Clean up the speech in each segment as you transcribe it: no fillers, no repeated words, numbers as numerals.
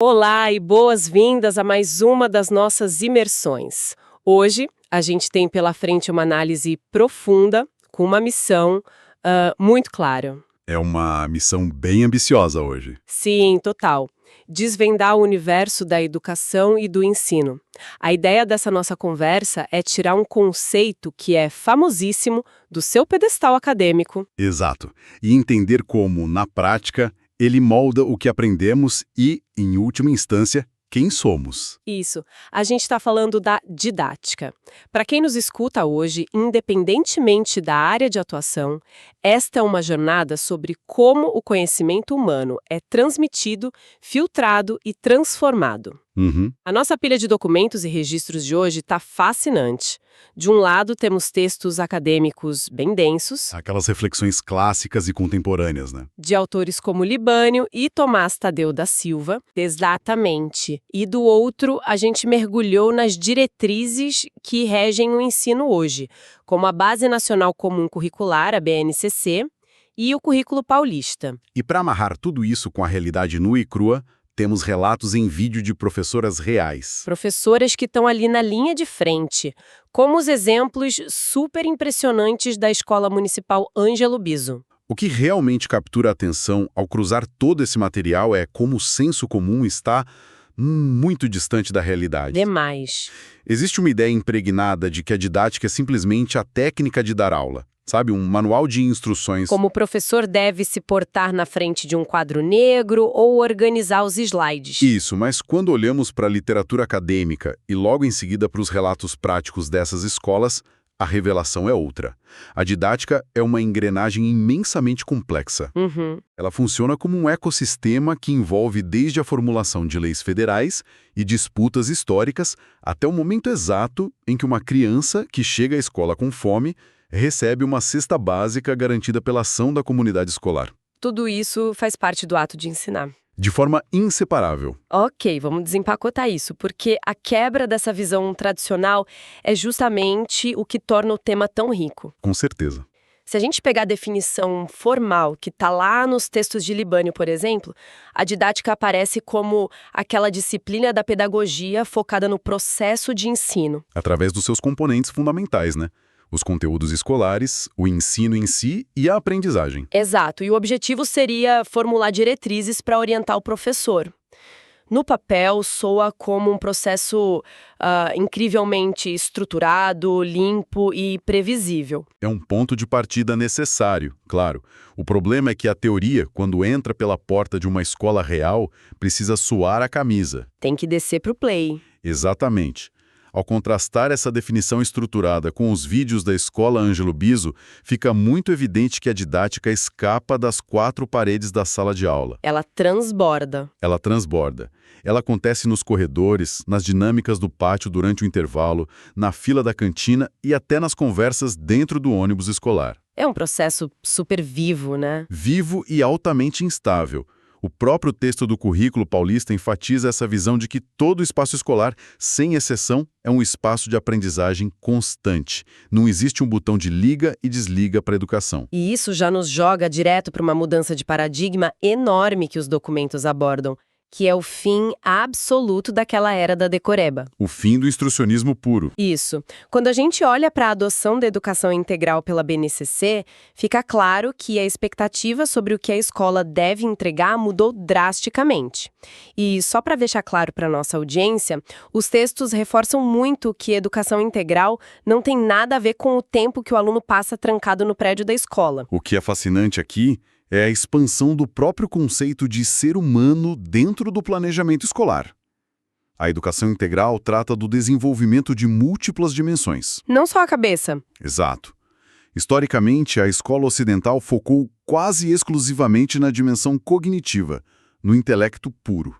Olá e boas-vindas a mais uma das nossas imersões. Hoje a gente tem pela frente uma análise profunda, com uma missão muito clara. É uma missão bem ambiciosa hoje. Sim, total. Desvendar o universo da educação e do ensino. A ideia dessa nossa conversa é tirar um conceito que é famosíssimo do seu pedestal acadêmico. Exato. E entender como, na prática, ele molda o que aprendemos e, em última instância, quem somos. Isso. A gente está falando da didática. Para quem nos escuta hoje, independentemente da área de atuação, esta é uma jornada sobre como o conhecimento humano é transmitido, filtrado e transformado. Uhum. A nossa pilha de documentos e registros de hoje está fascinante. De um lado, temos textos acadêmicos bem densos, Aquelas reflexões clássicas e contemporâneas, né? de autores como Libânio e Tomás Tadeu da Silva. Exatamente. E do outro, a gente mergulhou nas diretrizes que regem o ensino hoje, como a Base Nacional Comum Curricular, a BNCC, e o Currículo Paulista. E para amarrar tudo isso com a realidade nua e crua, temos relatos em vídeo de professoras reais. Professoras que estão ali na linha de frente, como os exemplos super impressionantes da Escola Municipal Ângelo Biso. O que realmente captura a atenção ao cruzar todo esse material é como o senso comum está muito distante da realidade. Demais. Existe uma ideia impregnada de que a didática é simplesmente a técnica de dar aula. Sabe, um manual de instruções. Como o professor deve se portar na frente de um quadro negro ou organizar os slides. Isso, mas quando olhamos para a literatura acadêmica e logo em seguida para os relatos práticos dessas escolas, a revelação é outra. A didática é uma engrenagem imensamente complexa. Uhum. Ela funciona como um ecossistema que envolve desde a formulação de leis federais e disputas históricas até o momento exato em que uma criança que chega à escola com fome recebe uma cesta básica garantida pela ação da comunidade escolar. Tudo isso faz parte do ato de ensinar. De forma inseparável. Ok, vamos desempacotar isso, porque a quebra dessa visão tradicional é justamente o que torna o tema tão rico. Com certeza. Se a gente pegar a definição formal que está lá nos textos de Libânio, por exemplo, a didática aparece como aquela disciplina da pedagogia focada no processo de ensino. Através dos seus componentes fundamentais, né? Os conteúdos escolares, o ensino em si e a aprendizagem. Exato, e o objetivo seria formular diretrizes para orientar o professor. No papel, soa como um processo incrivelmente estruturado, limpo e previsível. É um ponto de partida necessário, claro. O problema é que a teoria, quando entra pela porta de uma escola real, precisa suar a camisa. Tem que descer para o play. Exatamente. Ao contrastar essa definição estruturada com os vídeos da Escola Ângelo Biso, fica muito evidente que a didática escapa das quatro paredes da sala de aula. Ela transborda. Ela transborda. Ela acontece nos corredores, nas dinâmicas do pátio durante o intervalo, na fila da cantina e até nas conversas dentro do ônibus escolar. É um processo super vivo, né? Vivo e altamente instável. O próprio texto do Currículo Paulista enfatiza essa visão de que todo espaço escolar, sem exceção, é um espaço de aprendizagem constante. Não existe um botão de liga e desliga para a educação. E isso já nos joga direto para uma mudança de paradigma enorme que os documentos abordam, que é o fim absoluto daquela era da decoreba. O fim do instrucionismo puro. Isso. Quando a gente olha para a adoção da educação integral pela BNCC, fica claro que a expectativa sobre o que a escola deve entregar mudou drasticamente. E só para deixar claro para nossa audiência, os textos reforçam muito que educação integral não tem nada a ver com o tempo que o aluno passa trancado no prédio da escola. O que é fascinante aqui é a expansão do próprio conceito de ser humano dentro do planejamento escolar. A educação integral trata do desenvolvimento de múltiplas dimensões. Não só a cabeça. Exato. Historicamente, a escola ocidental focou quase exclusivamente na dimensão cognitiva, no intelecto puro.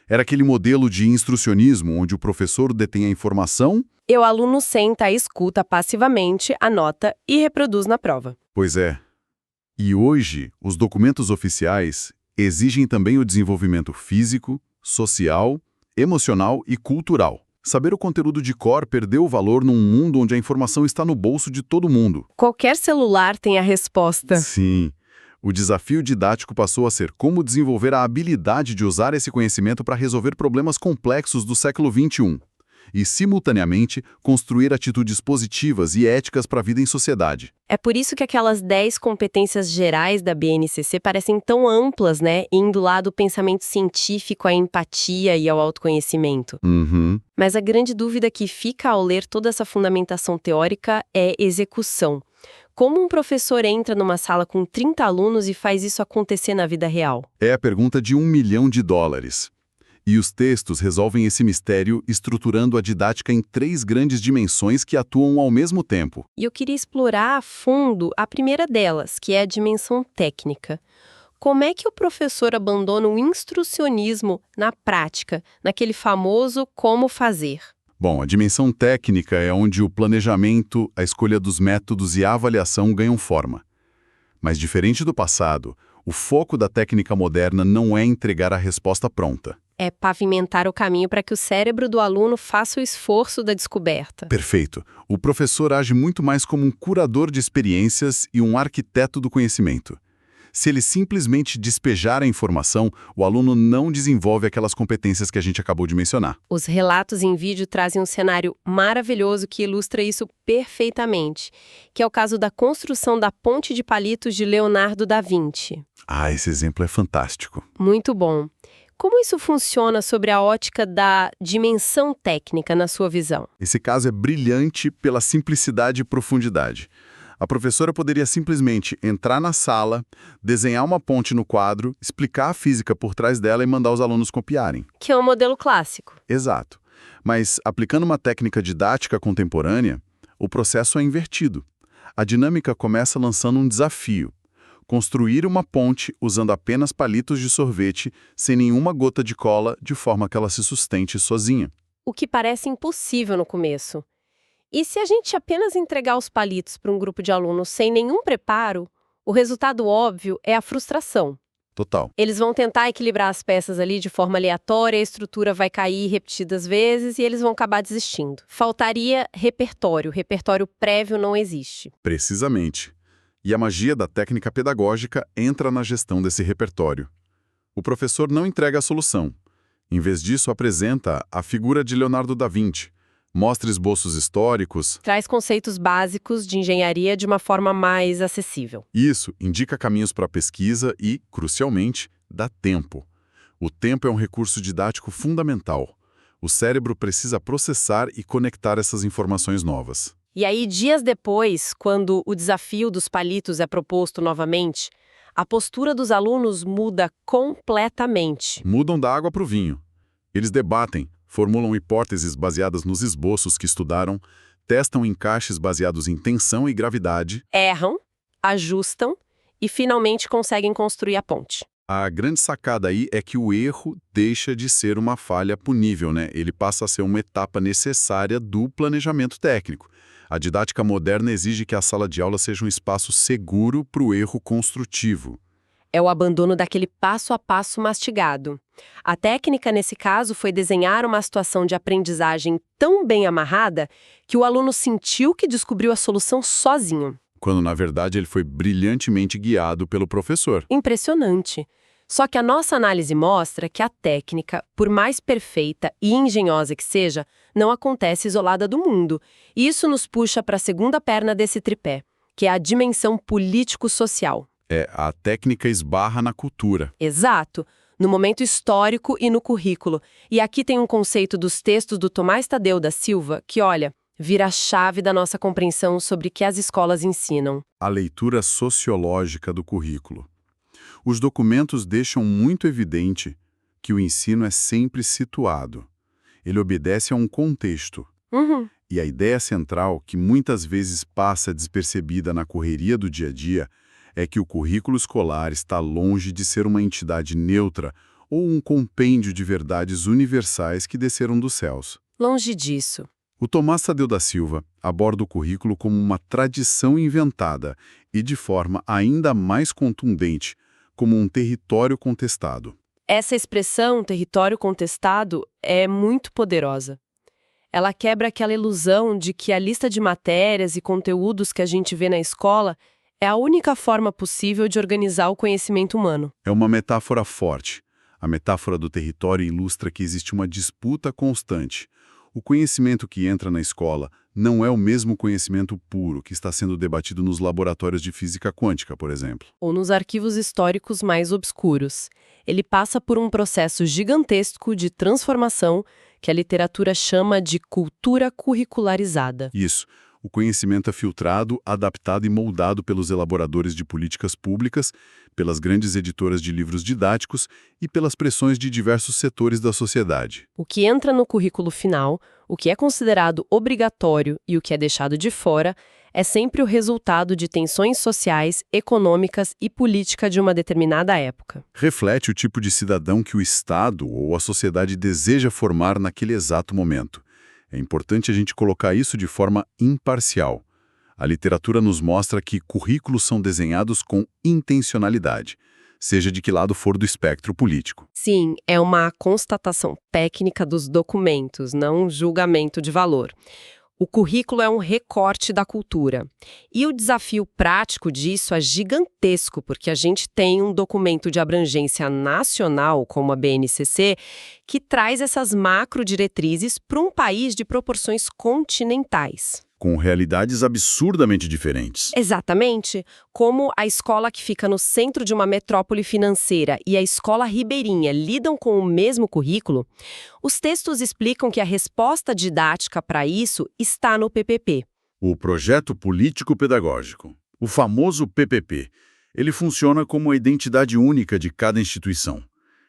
Era aquele modelo de instrucionismo onde o professor detém a informação e o aluno senta e escuta passivamente, anota e reproduz na prova. Pois é. E hoje, os documentos oficiais exigem também o desenvolvimento físico, social, emocional e cultural. Saber o conteúdo de cor perdeu o valor num mundo onde a informação está no bolso de todo mundo. Qualquer celular tem a resposta. Sim. O desafio didático passou a ser como desenvolver a habilidade de usar esse conhecimento para resolver problemas complexos do século XXI e, simultaneamente, construir atitudes positivas e éticas para a vida em sociedade. É por isso que aquelas 10 competências gerais da BNCC parecem tão amplas, né? Indo lá do pensamento científico à empatia e ao autoconhecimento. Uhum. Mas a grande dúvida que fica ao ler toda essa fundamentação teórica é execução. Como um professor entra numa sala com 30 alunos e faz isso acontecer na vida real? É a pergunta de $1 milhão. E os textos resolvem esse mistério estruturando a didática em 3 grandes dimensões que atuam ao mesmo tempo. E eu queria explorar a fundo a primeira delas, que é a dimensão técnica. Como é que o professor abandona o instrucionismo na prática, naquele famoso como fazer? Bom, a dimensão técnica é onde o planejamento, a escolha dos métodos e a avaliação ganham forma. Mas diferente do passado, o foco da técnica moderna não é entregar a resposta pronta. É pavimentar o caminho para que o cérebro do aluno faça o esforço da descoberta. Perfeito. O professor age muito mais como um curador de experiências e um arquiteto do conhecimento. Se ele simplesmente despejar a informação, o aluno não desenvolve aquelas competências que a gente acabou de mencionar. Os relatos em vídeo trazem um cenário maravilhoso que ilustra isso perfeitamente, que é o caso da construção da Ponte de Palitos de Leonardo da Vinci. Ah, esse exemplo é fantástico. Muito bom. Como isso funciona sobre a ótica da dimensão técnica na sua visão? Esse caso é brilhante pela simplicidade e profundidade. A professora poderia simplesmente entrar na sala, desenhar uma ponte no quadro, explicar a física por trás dela e mandar os alunos copiarem. Que é um modelo clássico. Exato. Mas, aplicando uma técnica didática contemporânea, o processo é invertido. A dinâmica começa lançando um desafio: construir uma ponte usando apenas palitos de sorvete, sem nenhuma gota de cola, de forma que ela se sustente sozinha. O que parece impossível no começo. E se a gente apenas entregar os palitos para um grupo de alunos sem nenhum preparo, o resultado óbvio é a frustração. Total. Eles vão tentar equilibrar as peças ali de forma aleatória, a estrutura vai cair repetidas vezes e eles vão acabar desistindo. Faltaria repertório. Repertório prévio não existe. Precisamente. E a magia da técnica pedagógica entra na gestão desse repertório. O professor não entrega a solução. Em vez disso, apresenta a figura de Leonardo da Vinci. Mostra esboços históricos. Traz conceitos básicos de engenharia de uma forma mais acessível. Isso indica caminhos para a pesquisa e, crucialmente, dá tempo. O tempo é um recurso didático fundamental. O cérebro precisa processar e conectar essas informações novas. E aí, dias depois, quando o desafio dos palitos é proposto novamente, a postura dos alunos muda completamente. Mudam da água para o vinho. Eles debatem, formulam hipóteses baseadas nos esboços que estudaram, testam encaixes baseados em tensão e gravidade. Erram, ajustam e finalmente conseguem construir a ponte. A grande sacada aí é que o erro deixa de ser uma falha punível, né? Ele passa a ser uma etapa necessária do planejamento técnico. A didática moderna exige que a sala de aula seja um espaço seguro para o erro construtivo. É o abandono daquele passo a passo mastigado. A técnica, nesse caso, foi desenhar uma situação de aprendizagem tão bem amarrada que o aluno sentiu que descobriu a solução sozinho. Quando, na verdade, ele foi brilhantemente guiado pelo professor. Impressionante. Só que a nossa análise mostra que a técnica, por mais perfeita e engenhosa que seja, não acontece isolada do mundo. E isso nos puxa para a segunda perna desse tripé, que é a dimensão político-social. A técnica esbarra na cultura. Exato, no momento histórico e no currículo. E aqui tem um conceito dos textos do Tomás Tadeu da Silva que, olha, vira a chave da nossa compreensão sobre o que as escolas ensinam. A leitura sociológica do currículo. Os documentos deixam muito evidente que o ensino é sempre situado. Ele obedece a um contexto. E a ideia central, que muitas vezes passa despercebida na correria do dia a dia, é que o currículo escolar está longe de ser uma entidade neutra ou um compêndio de verdades universais que desceram dos céus. Longe disso. O Tomás Tadeu da Silva aborda o currículo como uma tradição inventada e, de forma ainda mais contundente, como um território contestado. Essa expressão, território contestado, é muito poderosa. Ela quebra aquela ilusão de que a lista de matérias e conteúdos que a gente vê na escola É a única forma possível de organizar o conhecimento humano. É uma metáfora forte. A metáfora do território ilustra que existe uma disputa constante. O conhecimento que entra na escola não é o mesmo conhecimento puro que está sendo debatido nos laboratórios de física quântica, por exemplo. Ou nos arquivos históricos mais obscuros. Ele passa por um processo gigantesco de transformação que a literatura chama de cultura curricularizada. Isso. O conhecimento é filtrado, adaptado e moldado pelos elaboradores de políticas públicas, pelas grandes editoras de livros didáticos e pelas pressões de diversos setores da sociedade. O que entra no currículo final, o que é considerado obrigatório e o que é deixado de fora, é sempre o resultado de tensões sociais, econômicas e política de uma determinada época. Reflete o tipo de cidadão que o Estado ou a sociedade deseja formar naquele exato momento. É importante a gente colocar isso de forma imparcial. A literatura nos mostra que currículos são desenhados com intencionalidade, seja de que lado for do espectro político. Sim, é uma constatação técnica dos documentos, não um julgamento de valor. O currículo é um recorte da cultura. E o desafio prático disso é gigantesco, porque a gente tem um documento de abrangência nacional, como a BNCC, que traz essas macro-diretrizes para um país de proporções continentais. Com realidades absurdamente diferentes. Exatamente. Como a escola que fica no centro de uma metrópole financeira e a escola ribeirinha lidam com o mesmo currículo, os textos explicam que a resposta didática para isso está no PPP. O Projeto Político Pedagógico, o famoso PPP, ele funciona como a identidade única de cada instituição.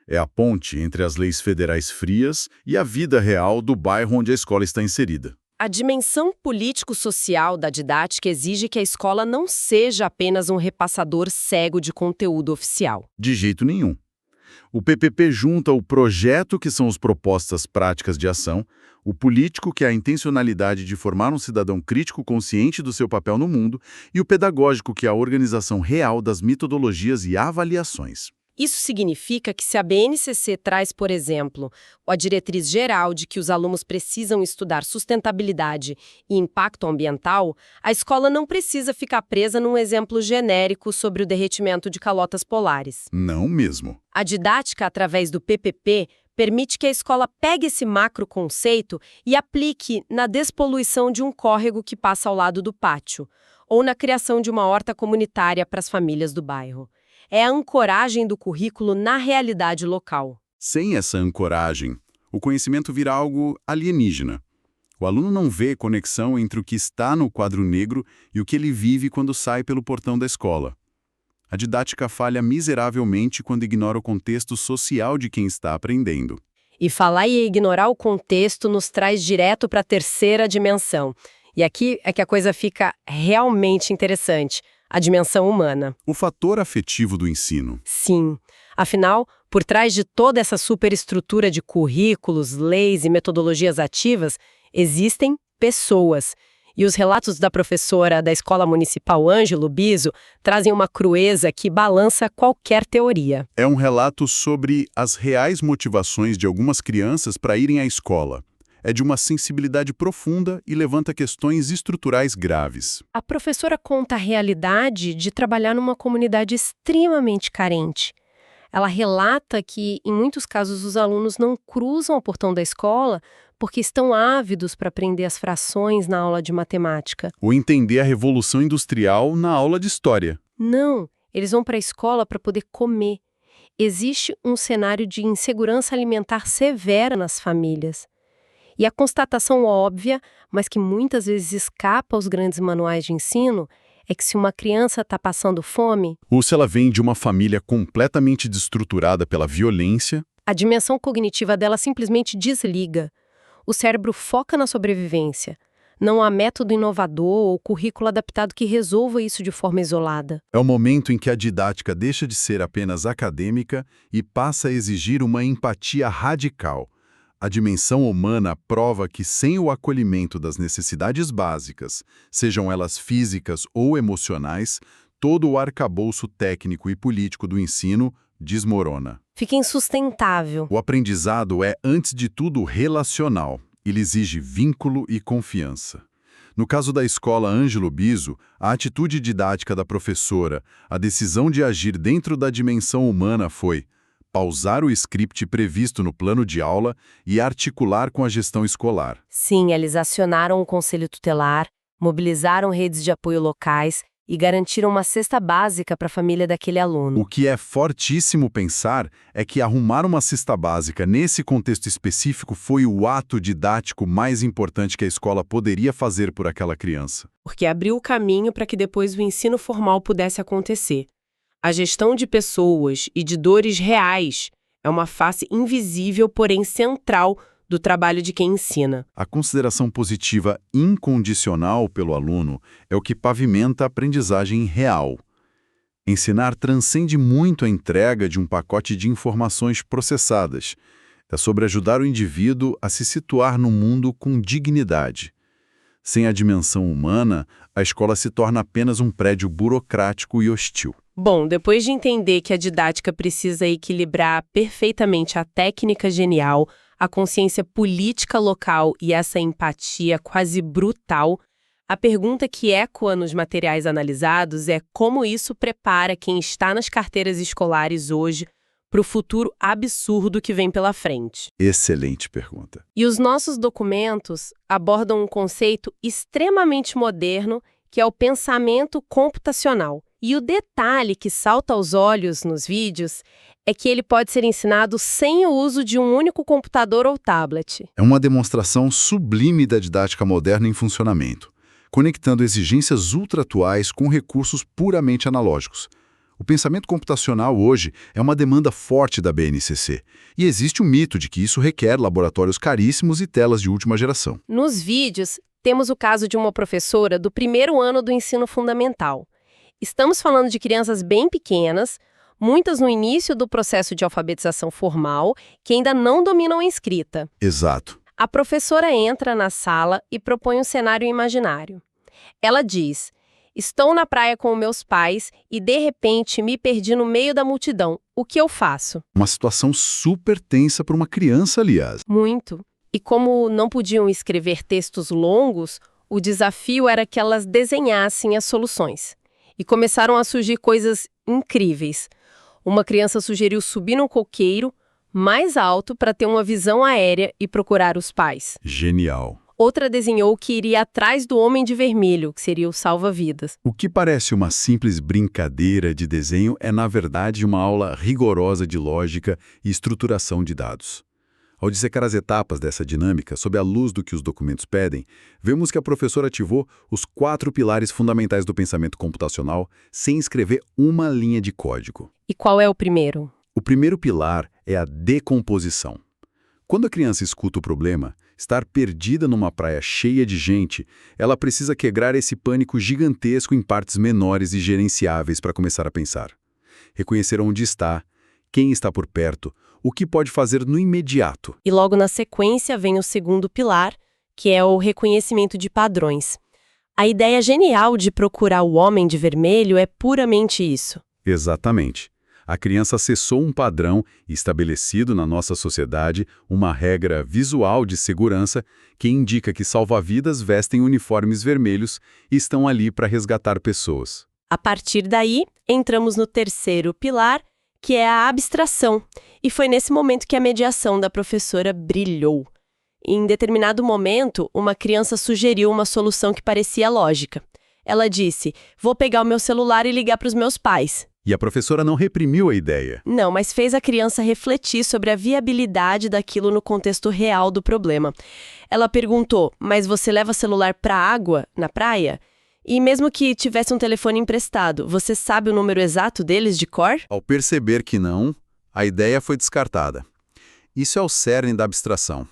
É a ponte entre as leis federais frias e a vida real do bairro onde a escola está inserida. A dimensão político-social da didática exige que a escola não seja apenas um repassador cego de conteúdo oficial. De jeito nenhum. O PPP junta o projeto, que são as propostas práticas de ação, o político, que é a intencionalidade de formar um cidadão crítico consciente do seu papel no mundo, e o pedagógico, que é a organização real das metodologias e avaliações. Isso significa que se a BNCC traz, por exemplo, a diretriz geral de que os alunos precisam estudar sustentabilidade e impacto ambiental, a escola não precisa ficar presa num exemplo genérico sobre o derretimento de calotas polares. Não mesmo. A didática através do PPP permite que a escola pegue esse macro conceito e aplique na despoluição de um córrego que passa ao lado do pátio, ou na criação de uma horta comunitária para as famílias do bairro. É a ancoragem do currículo na realidade local. Sem essa ancoragem, o conhecimento vira algo alienígena. O aluno não vê conexão entre o que está no quadro negro e o que ele vive quando sai pelo portão da escola. A didática falha miseravelmente quando ignora o contexto social de quem está aprendendo. E falar e ignorar o contexto nos traz direto para a terceira dimensão. E aqui é que a coisa fica realmente interessante. A dimensão humana. O fator afetivo do ensino. Sim. Afinal, por trás de toda essa superestrutura de currículos, leis e metodologias ativas, existem pessoas. E os relatos da professora da Escola Municipal Ângelo Biso trazem uma crueza que balança qualquer teoria. É um relato sobre as reais motivações de algumas crianças para irem à escola. É de uma sensibilidade profunda e levanta questões estruturais graves. A professora conta a realidade de trabalhar numa comunidade extremamente carente. Ela relata que, em muitos casos, os alunos não cruzam o portão da escola porque estão ávidos para aprender as frações na aula de matemática. Ou entender a Revolução Industrial na aula de História. Não, eles vão para a escola para poder comer. Existe um cenário de insegurança alimentar severa nas famílias. E a constatação óbvia, mas que muitas vezes escapa aos grandes manuais de ensino, é que se uma criança está passando fome, ou se ela vem de uma família completamente destruturada pela violência, a dimensão cognitiva dela simplesmente desliga. O cérebro foca na sobrevivência. Não há método inovador ou currículo adaptado que resolva isso de forma isolada. É o momento em que a didática deixa de ser apenas acadêmica e passa a exigir uma empatia radical. A dimensão humana prova que sem o acolhimento das necessidades básicas, sejam elas físicas ou emocionais, todo o arcabouço técnico e político do ensino desmorona. Fica insustentável. O aprendizado é, antes de tudo, relacional. Ele exige vínculo e confiança. No caso da escola Ângelo Biso, a atitude didática da professora, a decisão de agir dentro da dimensão humana foi pausar o script previsto no plano de aula e articular com a gestão escolar. Sim, eles acionaram o conselho tutelar, mobilizaram redes de apoio locais e garantiram uma cesta básica para a família daquele aluno. O que é fortíssimo pensar é que arrumar uma cesta básica nesse contexto específico foi o ato didático mais importante que a escola poderia fazer por aquela criança. Porque abriu o caminho para que depois o ensino formal pudesse acontecer. A gestão de pessoas e de dores reais é uma face invisível, porém central, do trabalho de quem ensina. A consideração positiva incondicional pelo aluno é o que pavimenta a aprendizagem real. Ensinar transcende muito a entrega de um pacote de informações processadas. É sobre ajudar o indivíduo a se situar no mundo com dignidade. Sem a dimensão humana, a escola se torna apenas um prédio burocrático e hostil. Bom, depois de entender que a didática precisa equilibrar perfeitamente a técnica genial, a consciência política local e essa empatia quase brutal, a pergunta que ecoa nos materiais analisados é como isso prepara quem está nas carteiras escolares hoje para o futuro absurdo que vem pela frente. Excelente pergunta. E os nossos documentos abordam um conceito extremamente moderno, que é o pensamento computacional. E o detalhe que salta aos olhos nos vídeos é que ele pode ser ensinado sem o uso de um único computador ou tablet. É uma demonstração sublime da didática moderna em funcionamento, conectando exigências ultra-atuais com recursos puramente analógicos. O pensamento computacional hoje é uma demanda forte da BNCC, e existe o mito de que isso requer laboratórios caríssimos e telas de última geração. Nos vídeos, temos o caso de uma professora do primeiro ano do ensino fundamental. Estamos falando de crianças bem pequenas, muitas no início do processo de alfabetização formal, que ainda não dominam a escrita. Exato. A professora entra na sala e propõe um cenário imaginário. Ela diz: estou na praia com meus pais e, de repente, me perdi no meio da multidão. O que eu faço? Uma situação super tensa para uma criança, aliás. Muito. E como não podiam escrever textos longos, o desafio era que elas desenhassem as soluções. E começaram a surgir coisas incríveis. Uma criança sugeriu subir num coqueiro mais alto para ter uma visão aérea e procurar os pais. Genial. Outra desenhou que iria atrás do homem de vermelho, que seria o salva-vidas. O que parece uma simples brincadeira de desenho é, na verdade, uma aula rigorosa de lógica e estruturação de dados. Ao dissecar as etapas dessa dinâmica, sob a luz do que os documentos pedem, vemos que a professora ativou os 4 pilares fundamentais do pensamento computacional sem escrever uma linha de código. E qual é o primeiro? O primeiro pilar é a decomposição. Quando a criança escuta o problema, estar perdida numa praia cheia de gente, ela precisa quebrar esse pânico gigantesco em partes menores e gerenciáveis para começar a pensar. Reconhecer onde está, quem está por perto, o que pode fazer no imediato. E logo na sequência vem o segundo pilar, que é o reconhecimento de padrões. A ideia genial de procurar o homem de vermelho é puramente isso. Exatamente. A criança acessou um padrão estabelecido na nossa sociedade, uma regra visual de segurança que indica que salva-vidas vestem uniformes vermelhos e estão ali para resgatar pessoas. A partir daí, entramos no terceiro pilar, que é a abstração. E foi nesse momento que a mediação da professora brilhou. Em determinado momento, uma criança sugeriu uma solução que parecia lógica. Ela disse: vou pegar o meu celular e ligar para os meus pais. E a professora não reprimiu a ideia. Não, mas fez a criança refletir sobre a viabilidade daquilo no contexto real do problema. Ela perguntou: mas você leva celular para a água, na praia? E mesmo que tivesse um telefone emprestado, você sabe o número exato deles de cor? Ao perceber que não, a ideia foi descartada. Isso é o cerne da abstração.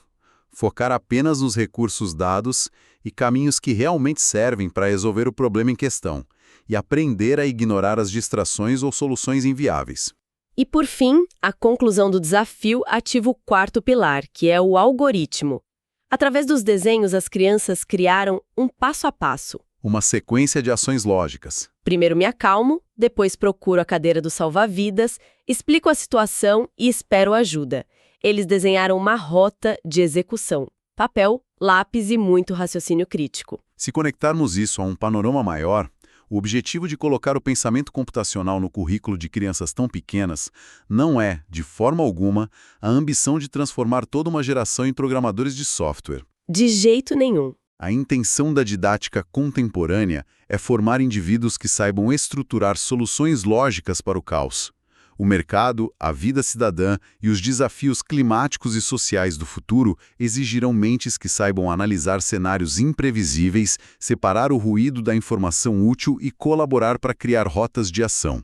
Focar apenas nos recursos dados e caminhos que realmente servem para resolver o problema em questão, e aprender a ignorar as distrações ou soluções inviáveis. E por fim, a conclusão do desafio ativa o quarto pilar, que é o algoritmo. Através dos desenhos, as crianças criaram um passo a passo. Uma sequência de ações lógicas. Primeiro me acalmo, depois procuro a cadeira do salva-vidas, explico a situação e espero ajuda. Eles desenharam uma rota de execução: papel, lápis e muito raciocínio crítico. Se conectarmos isso a um panorama maior, o objetivo de colocar o pensamento computacional no currículo de crianças tão pequenas não é, de forma alguma, a ambição de transformar toda uma geração em programadores de software. De jeito nenhum. A intenção da didática contemporânea é formar indivíduos que saibam estruturar soluções lógicas para o caos. O mercado, a vida cidadã e os desafios climáticos e sociais do futuro exigirão mentes que saibam analisar cenários imprevisíveis, separar o ruído da informação útil e colaborar para criar rotas de ação.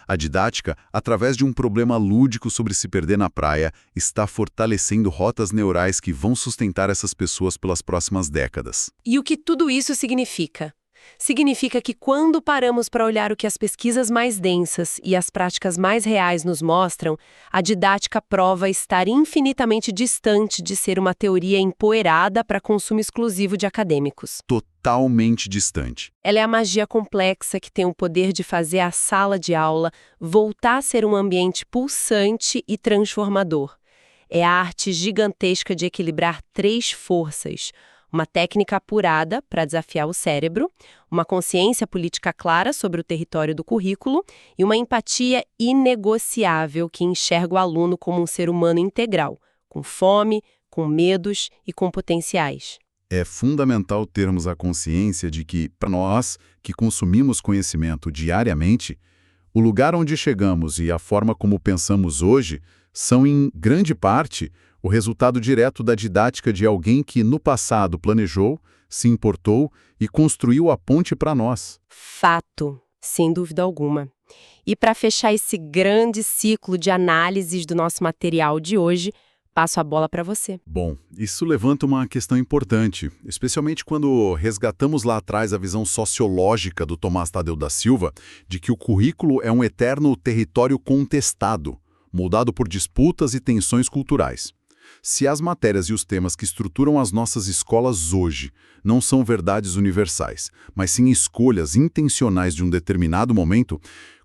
A didática, através de um problema lúdico sobre se perder na praia, está fortalecendo rotas neurais que vão sustentar essas pessoas pelas próximas décadas. E o que tudo isso significa? Significa que quando paramos para olhar o que as pesquisas mais densas e as práticas mais reais nos mostram, a didática prova estar infinitamente distante de ser uma teoria empoeirada para consumo exclusivo de acadêmicos. Totalmente distante. Ela é a magia complexa que tem o poder de fazer a sala de aula voltar a ser um ambiente pulsante e transformador. É a arte gigantesca de equilibrar três forças: uma técnica apurada para desafiar o cérebro, uma consciência política clara sobre o território do currículo e uma empatia inegociável que enxerga o aluno como um ser humano integral, com fome, com medos e com potenciais. É fundamental termos a consciência de que, para nós, que consumimos conhecimento diariamente, o lugar onde chegamos e a forma como pensamos hoje são, em grande parte, o resultado direto da didática de alguém que, no passado, planejou, se importou e construiu a ponte para nós. Fato, sem dúvida alguma. E para fechar esse grande ciclo de análises do nosso material de hoje, passo a bola para você. Bom, isso levanta uma questão importante, especialmente quando resgatamos lá atrás a visão sociológica do Tomás Tadeu da Silva de que o currículo é um eterno território contestado, moldado por disputas e tensões culturais. Se as matérias e os temas que estruturam as nossas escolas hoje não são verdades universais, mas sim escolhas intencionais de um determinado momento,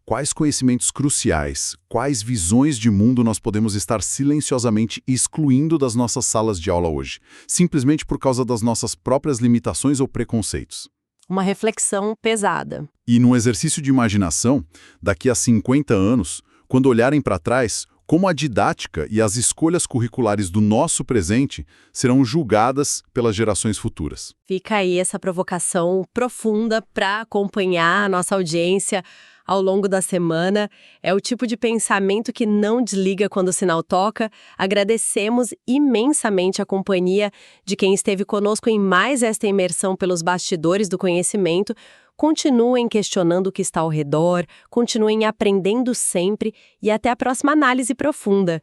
quais conhecimentos cruciais, quais visões de mundo nós podemos estar silenciosamente excluindo das nossas salas de aula hoje, simplesmente por causa das nossas próprias limitações ou preconceitos? Uma reflexão pesada. E num exercício de imaginação, daqui a 50 anos, quando olharem para trás, como a didática e as escolhas curriculares do nosso presente serão julgadas pelas gerações futuras. Fica aí essa provocação profunda para acompanhar a nossa audiência ao longo da semana. É o tipo de pensamento que não desliga quando o sinal toca. Agradecemos imensamente a companhia de quem esteve conosco em mais esta imersão pelos bastidores do conhecimento. Continuem questionando o que está ao redor, continuem aprendendo sempre e até a próxima análise profunda.